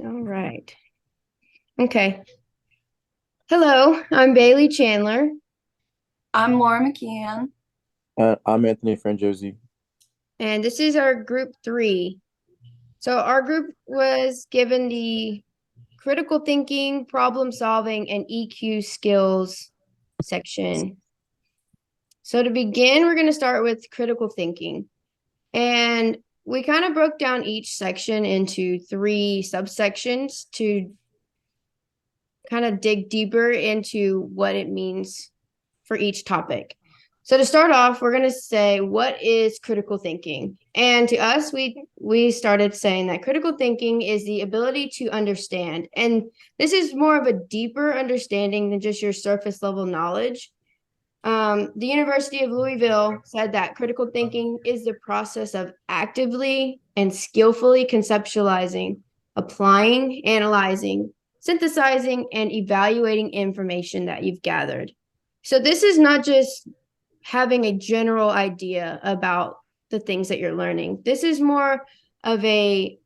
All right. Okay. Hello, I'm Bailey Chandler, I'm Laura McKeon. I'm Anthony Franjosi. and this is our group three. So, our group was given the critical thinking, problem solving, and EQ skills section. So, to begin, we're going to start with critical thinking. And we kind of broke down each section into three subsections to kind of dig deeper into what it means for each topic. So to start off, we're going to say what is critical thinking? And to us, we started saying that critical thinking is the ability to understand. And this is more of a deeper understanding than just your surface level knowledge. The University of Louisville said that critical thinking is the process of actively and skillfully conceptualizing, applying, analyzing, synthesizing, and evaluating information that you've gathered. So, this is not just having a general idea about the things that you're learning. This is more of a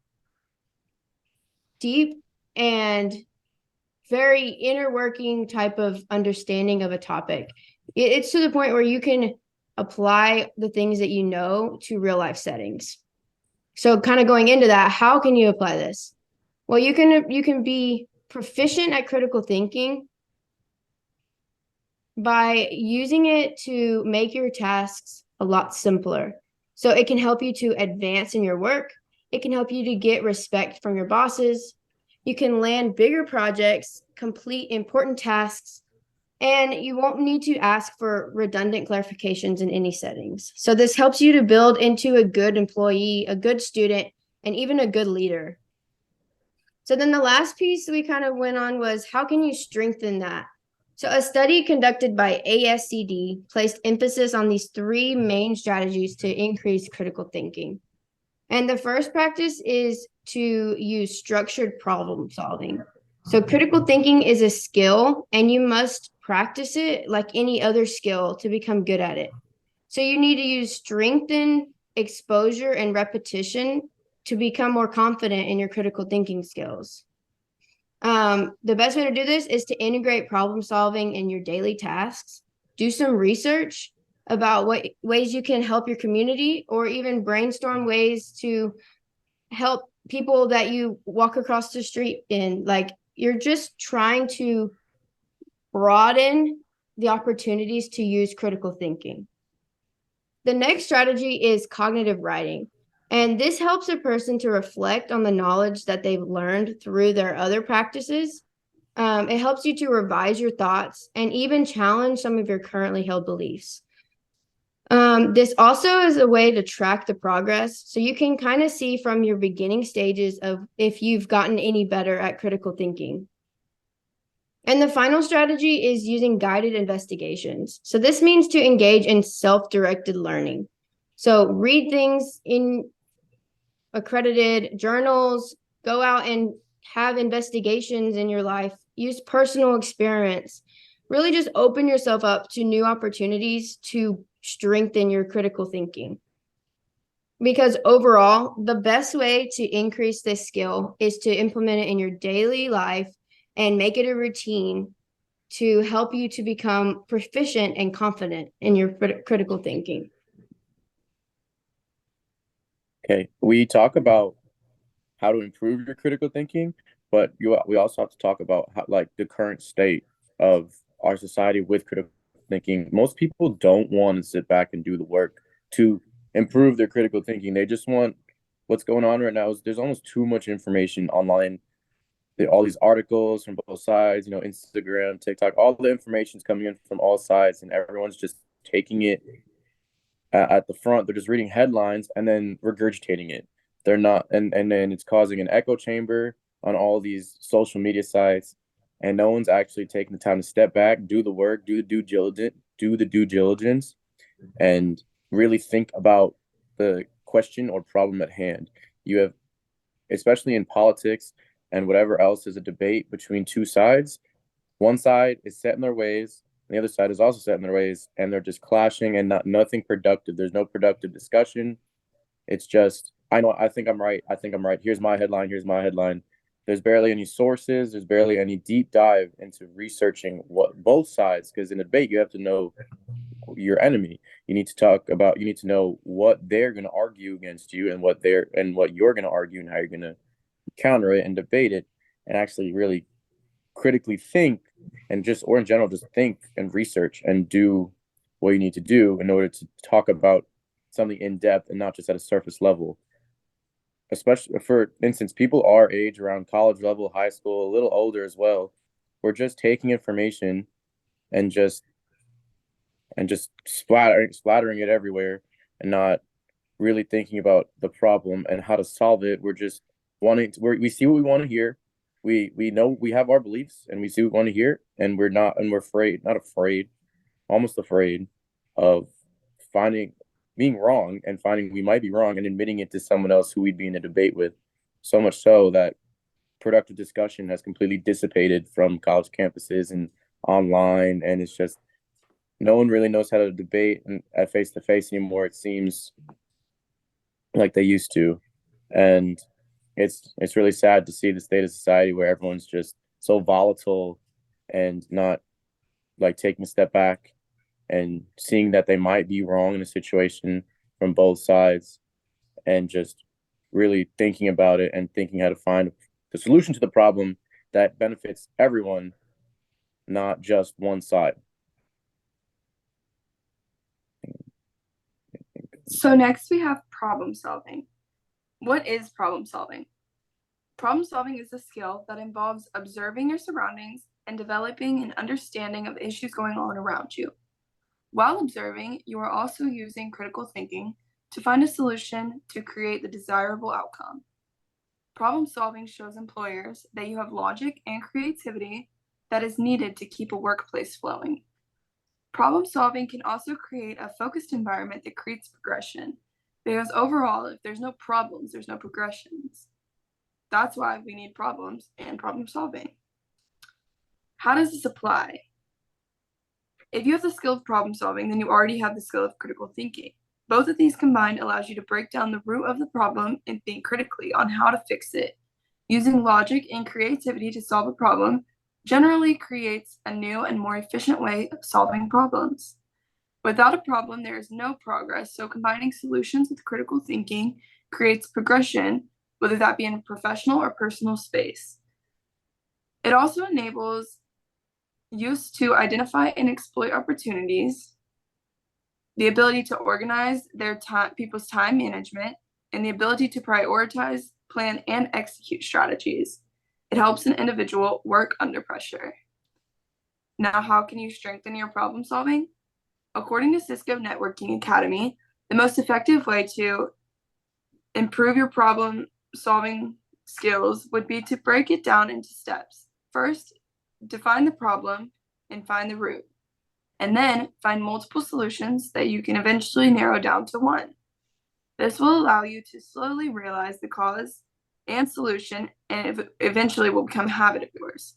deep and very inner working type of understanding of a topic. It's to the point where you can apply the things that you know to real life settings. So kind of going into that, how can you apply this? Well, you can be proficient at critical thinking by using it to make your tasks a lot simpler. So it can help you to advance in your work. It can help you to get respect from your bosses. You can land bigger projects, complete important tasks, and you won't need to ask for redundant clarifications in any settings. So this helps you to build into a good employee, a good student, and even a good leader. So then the last piece we kind of went on was how can you strengthen that? So a study conducted by ASCD placed emphasis on these three main strategies to increase critical thinking. And the first practice is to use structured problem solving. So critical thinking is a skill and you must practice it like any other skill to become good at it. So you need to use strengthened exposure and repetition to become more confident in your critical thinking skills. The best way to do this is to integrate problem solving in your daily tasks. Do some research about what ways you can help your community, or even brainstorm ways to help people that you walk across the street in. Like you're just trying to broaden the opportunities to use critical thinking. The next strategy is cognitive writing. And this helps a person to reflect on the knowledge that they've learned through their other practices. It helps you to revise your thoughts and even challenge some of your currently held beliefs. This also is a way to track the progress. So you can kind of see from your beginning stages of if you've gotten any better at critical thinking. And the final strategy is using guided investigations. So this means to engage in self-directed learning. So read things in accredited journals, go out and have investigations in your life, use personal experience. Really just open yourself up to new opportunities to strengthen your critical thinking. Because overall, the best way to increase this skill is to implement it in your daily life and make it a routine to help you to become proficient and confident in your critical thinking. Okay, we talk about how to improve your critical thinking, but we also have to talk about how, like the current state of our society with critical thinking. Most people don't want to sit back and do the work to improve their critical thinking. They just want what's going on right now is there's almost too much information online. All these articles from both sides, Instagram, TikTok, all the information's coming in from all sides, and everyone's just taking it at the front. They're just reading headlines and then regurgitating it. They're not, and then it's causing an echo chamber on all these social media sites, and no one's actually taking the time to step back, do the work, do the due diligence, and really think about the question or problem at hand. You have, especially in politics and whatever else, is a debate between two sides. One side is set in their ways, and the other side is also set in their ways, and they're just clashing and nothing productive. There's no productive discussion. It's just, I know, I think I'm right. I think I'm right. Here's my headline. Here's my headline. there's barely any sources, there's barely any deep dive into researching what both sides, because in a debate you have to know your enemy. You need to know what they're going to argue against you and what you're going to argue and how you're going to counter it and debate it and actually really critically think and just or in general just think and research and do what you need to do in order to talk about something in depth and not just at a surface level. Especially for instance, people our age around college level, high school, a little older as well, we're just taking information and just splattering it everywhere and not really thinking about the problem and how to solve it. We're just we see what we want to hear. We know we have our beliefs and we see what we want to hear, and we're afraid, not afraid, almost afraid of finding being wrong and finding we might be wrong and admitting it to someone else who we'd be in a debate with. So much so that productive discussion has completely dissipated from college campuses and online, and it's just no one really knows how to debate and at face to face anymore. It seems like they used to, and it's really sad to see the state of society where everyone's just so volatile and not like taking a step back and seeing that they might be wrong in a situation from both sides and just really thinking about it and thinking how to find the solution to the problem that benefits everyone, not just one side. So next we have problem solving. What is problem solving? Problem solving is a skill that involves observing your surroundings and developing an understanding of issues going on around you. While observing, you are also using critical thinking to find a solution to create the desirable outcome. Problem solving shows employers that you have logic and creativity that is needed to keep a workplace flowing. Problem solving can also create a focused environment that creates progression, because overall, if there's no problems, there's no progressions. That's why we need problems and problem solving. How does this apply? If you have the skill of problem solving, then you already have the skill of critical thinking. Both of these combined allows you to break down the root of the problem and think critically on how to fix it. Using logic and creativity to solve a problem generally creates a new and more efficient way of solving problems. Without a problem, there is no progress, so combining solutions with critical thinking creates progression, whether that be in a professional or personal space. It also enables use to identify and exploit opportunities, the ability to organize their time, people's time management, and the ability to prioritize, plan, and execute strategies. It helps an individual work under pressure. Now, how can you strengthen your problem solving? According to Cisco Networking Academy, the most effective way to improve your problem solving skills would be to break it down into steps. First, define the problem and find the root, and then find multiple solutions that you can eventually narrow down to one. This will allow you to slowly realize the cause and solution, and eventually will become a habit of yours.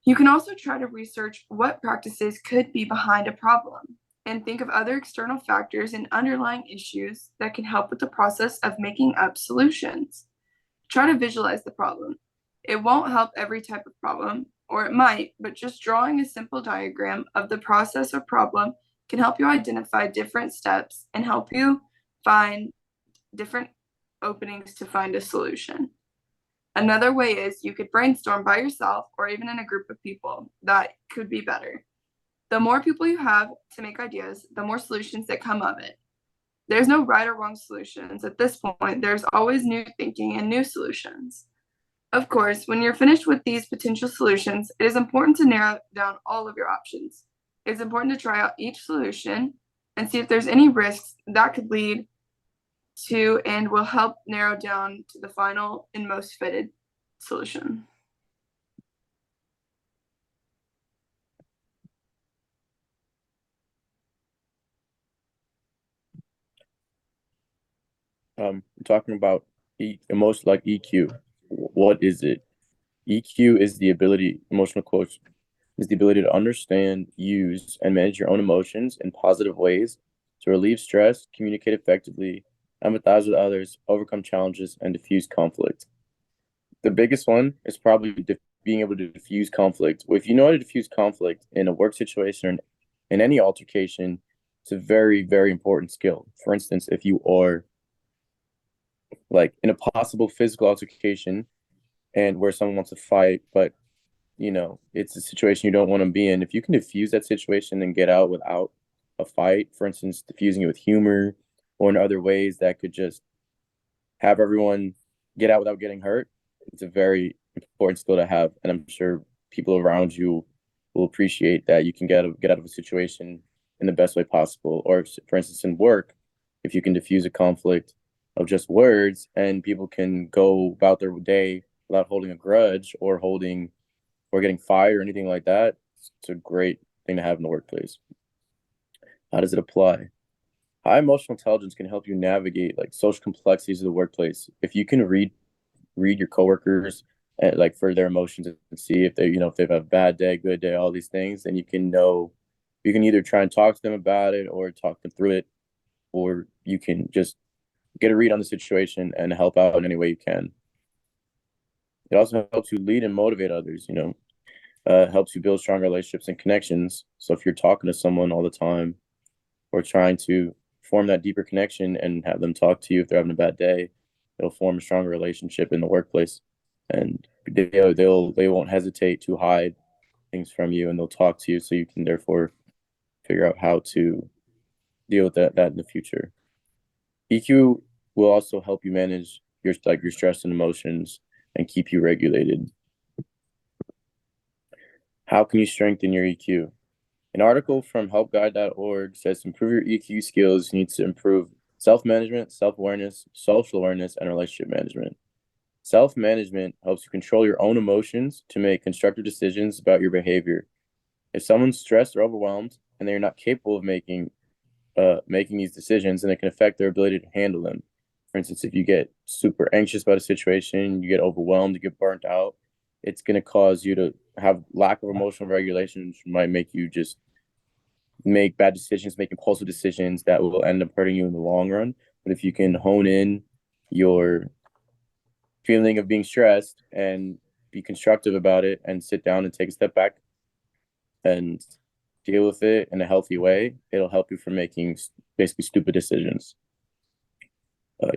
You can also try to research what practices could be behind a problem and think of other external factors and underlying issues that can help with the process of making up solutions. Try to visualize the problem. It won't help every type of problem, or it might, but just drawing a simple diagram of the process or problem can help you identify different steps and help you find different openings to find a solution. Another way is you could brainstorm by yourself or even in a group of people. That could be better. The more people you have to make ideas, the more solutions that come of it. There's no right or wrong solutions. At this point, there's always new thinking and new solutions. Of course, when you're finished with these potential solutions, it is important to narrow down all of your options. It's important to try out each solution and see if there's any risks that could lead to and will help narrow down to the final and most fitted solution. Talking about emotion like EQ. What is it? EQ is the ability, emotional quotient, is the ability to understand, use, and manage your own emotions in positive ways to relieve stress, communicate effectively, empathize with others, overcome challenges, and diffuse conflict. The biggest one is probably being able to diffuse conflict. Well, if you know how to diffuse conflict in a work situation or in any altercation, it's a very, very important skill. For instance, if you are like in a possible physical altercation and where someone wants to fight, but it's a situation you don't want to be in. If you can diffuse that situation and get out without a fight, for instance, diffusing it with humor or in other ways that could just have everyone get out without getting hurt, it's a very important skill to have. And I'm sure people around you will appreciate that you can get out of a situation in the best way possible. Or, for instance, in work, if you can diffuse a conflict of just words and people can go about their day without holding a grudge or getting fired or anything like that, it's a great thing to have in the workplace. How does it apply? High emotional intelligence can help you navigate like social complexities of the workplace. If you can read your coworkers like for their emotions and see if if they've a bad day, good day, all these things, then you can either try and talk to them about it or talk them through it, or you can just get a read on the situation and help out in any way you can. It also helps you lead and motivate others, helps you build stronger relationships and connections. So if you're talking to someone all the time or trying to form that deeper connection and have them talk to you if they're having a bad day, it'll form a stronger relationship in the workplace, and they won't hesitate to hide things from you, and they'll talk to you so you can therefore figure out how to deal with that in the future. EQ will also help you manage your stress and emotions and keep you regulated. How can you strengthen your EQ? An article from helpguide.org says to improve your EQ skills, you need to improve self-management, self-awareness, social awareness, and relationship management. Self-management helps you control your own emotions to make constructive decisions about your behavior. If someone's stressed or overwhelmed and they're not capable of making these decisions, then it can affect their ability to handle them. For instance, if you get super anxious about a situation, you get overwhelmed, you get burnt out, it's going to cause you to have lack of emotional regulation, which might make you just make bad decisions, make impulsive decisions that will end up hurting you in the long run. But if you can hone in your feeling of being stressed and be constructive about it and sit down and take a step back and deal with it in a healthy way, it'll help you from making basically stupid decisions.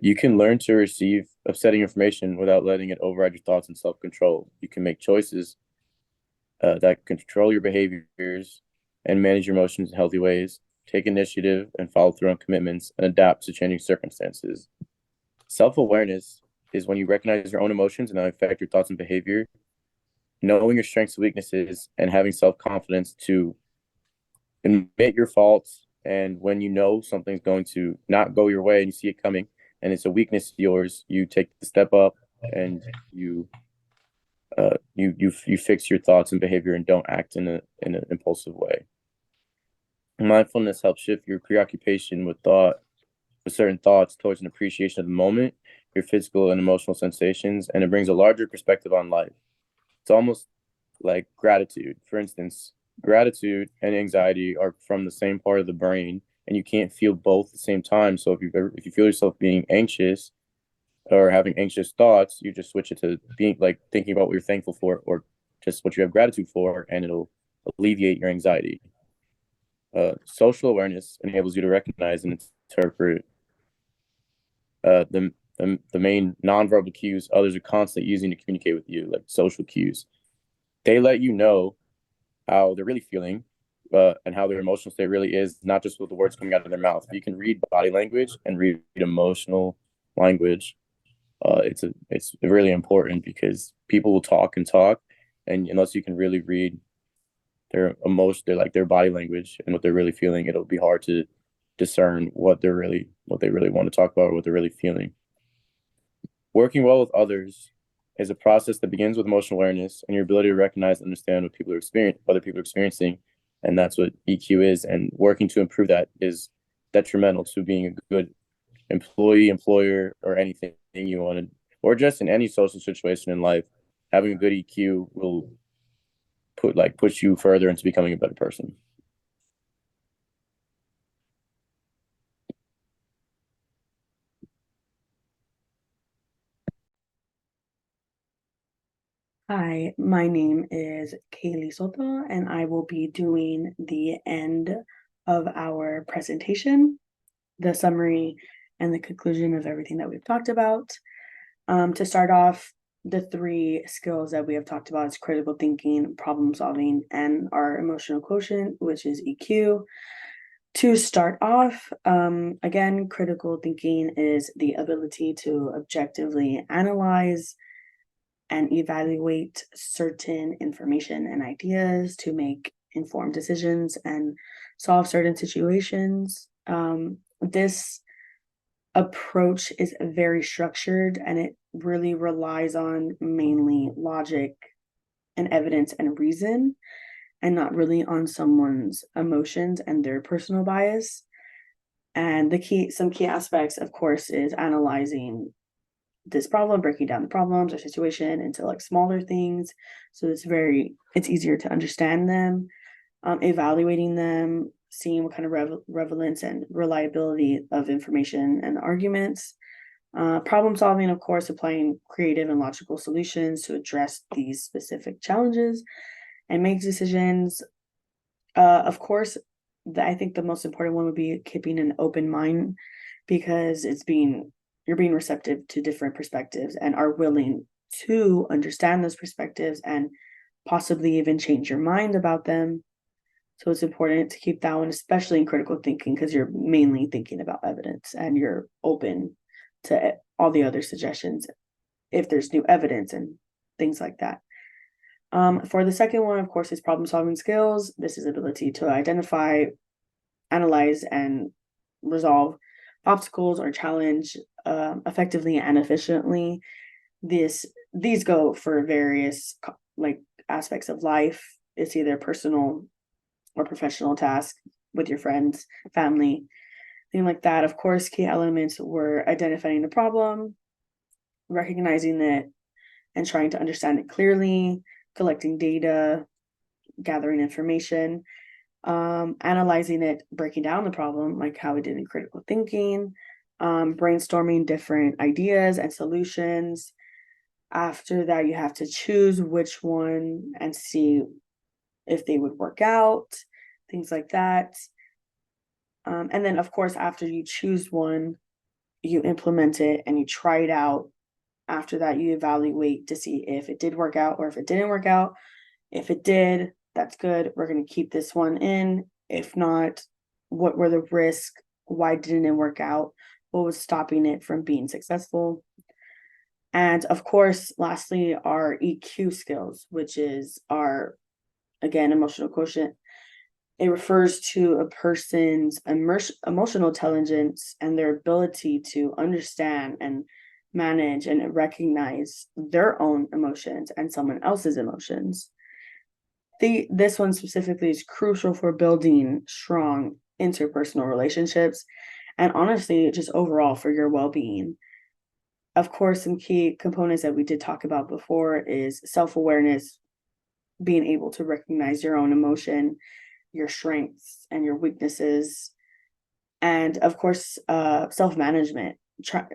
You can learn to receive upsetting information without letting it override your thoughts and self-control. You can make choices that control your behaviors and manage your emotions in healthy ways, take initiative and follow through on commitments, and adapt to changing circumstances. Self-awareness is when you recognize your own emotions and how they affect your thoughts and behavior, knowing your strengths and weaknesses, and having self-confidence to admit your faults. And when you know something's going to not go your way and you see it coming and it's a weakness of yours, you take the step up and you fix your thoughts and behavior and don't act in an impulsive way. Mindfulness helps shift your preoccupation with certain thoughts towards an appreciation of the moment, your physical and emotional sensations, and it brings a larger perspective on life. It's almost like gratitude. For instance, gratitude and anxiety are from the same part of the brain, and you can't feel both at the same time. So if you feel yourself being anxious or having anxious thoughts, you just switch it to being like thinking about what you're thankful for or just what you have gratitude for, and it'll alleviate your anxiety. Social awareness enables you to recognize and interpret the main nonverbal cues others are constantly using to communicate with you, like social cues. They let you know how they're really feeling and how their emotional state really is, not just with the words coming out of their mouth. If you can read body language and read emotional language, it's really important because people will talk and talk, and unless you can really read their emotion, their body language and what they're really feeling, it'll be hard to discern what they really want to talk about or what they're really feeling. Working well with others is a process that begins with emotional awareness and your ability to recognize and understand what other people are experiencing, and that's what EQ is. And working to improve that is detrimental to being a good employee, employer, or anything you want to, or just in any social situation in life. Having a good EQ will push you further into becoming a better person. Hi, my name is Kaylee Soto, and I will be doing the end of our presentation, the summary and the conclusion of everything that we've talked about. To start off, the three skills that we have talked about is critical thinking, problem solving, and our emotional quotient, which is EQ. To start off, again, critical thinking is the ability to objectively analyze and evaluate certain information and ideas to make informed decisions and solve certain situations. This approach is very structured and it really relies on mainly logic and evidence and reason, and not really on someone's emotions and their personal bias. And some key aspects, of course, is analyzing this problem, breaking down the problems or situation into like smaller things, so it's easier to understand them, evaluating them, seeing what kind of relevance and reliability of information and arguments, problem solving, of course, applying creative and logical solutions to address these specific challenges and make decisions. Of course, I think the most important one would be keeping an open mind, because you're being receptive to different perspectives and are willing to understand those perspectives and possibly even change your mind about them. So it's important to keep that one, especially in critical thinking, because you're mainly thinking about evidence and you're open to all the other suggestions if there's new evidence and things like that. For the second one, of course, is problem solving skills. This is ability to identify, analyze, and resolve obstacles or challenge effectively and efficiently. These go for various like aspects of life. It's either personal or professional task with your friends, family, thing like that. Of course, key elements were identifying the problem, recognizing it, and trying to understand it clearly, collecting data, gathering information, analyzing it, breaking down the problem, like how we did in critical thinking, brainstorming different ideas and solutions. After that, you have to choose which one and see if they would work out, things like that. And then, of course, after you choose one, you implement it and you try it out. After that, you evaluate to see if it did work out or if it didn't work out. If it did, that's good. We're going to keep this one in. If not, what were the risks? Why didn't it work out? What was stopping it from being successful? And of course, lastly, our EQ skills, which is our, again, emotional quotient. It refers to a person's emotional intelligence and their ability to understand and manage and recognize their own emotions and someone else's emotions. This one specifically is crucial for building strong interpersonal relationships and honestly, just overall for your well-being. Of course, some key components that we did talk about before is self-awareness, being able to recognize your own emotion, your strengths and your weaknesses, and of course, self-management,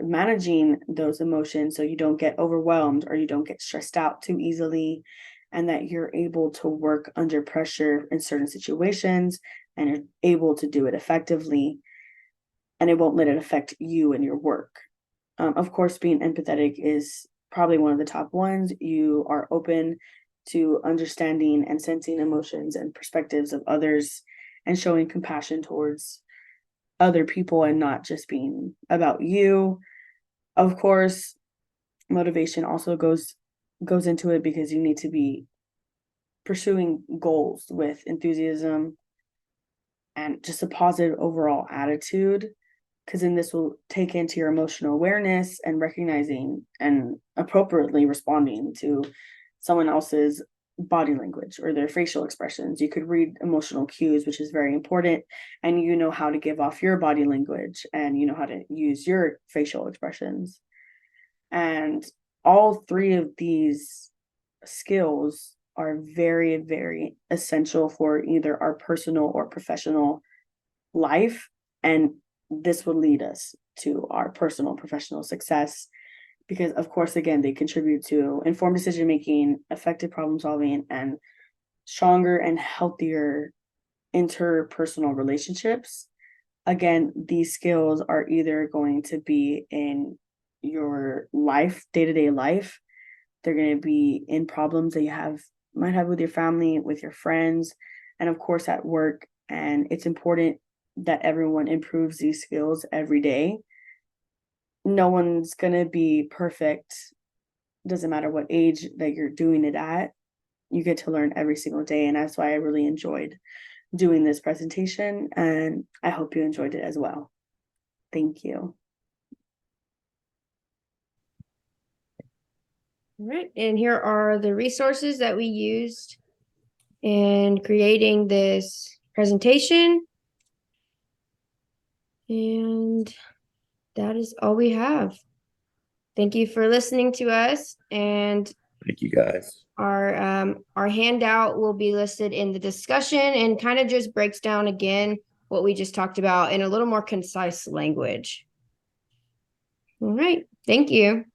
managing those emotions so you don't get overwhelmed or you don't get stressed out too easily, and that you're able to work under pressure in certain situations and you're able to do it effectively, and it won't let it affect you and your work. Of course, being empathetic is probably one of the top ones. You are open to understanding and sensing emotions and perspectives of others and showing compassion towards other people and not just being about you. Of course, motivation also goes into it, because you need to be pursuing goals with enthusiasm and just a positive overall attitude, because then this will take into your emotional awareness and recognizing and appropriately responding to someone else's body language or their facial expressions. You could read emotional cues, which is very important, and you know how to give off your body language and you know how to use your facial expressions. And all three of these skills are very, very essential for either our personal or professional life. And this will lead us to our personal professional success, because of course, again, they contribute to informed decision making, effective problem solving, and stronger and healthier interpersonal relationships. Again, these skills are either going to be in your life, day-to-day life. They're going to be in problems that you might have with your family, with your friends, and of course at work. And it's important that everyone improves these skills every day. No one's going to be perfect. Doesn't matter what age that you're doing it at. You get to learn every single day. And that's why I really enjoyed doing this presentation. And I hope you enjoyed it as well. Thank you. All right, and here are the resources that we used in creating this presentation. And that is all we have. Thank you for listening to us, and Thank you guys. our handout will be listed in the discussion and kind of just breaks down again what we just talked about in a little more concise language. All right, thank you.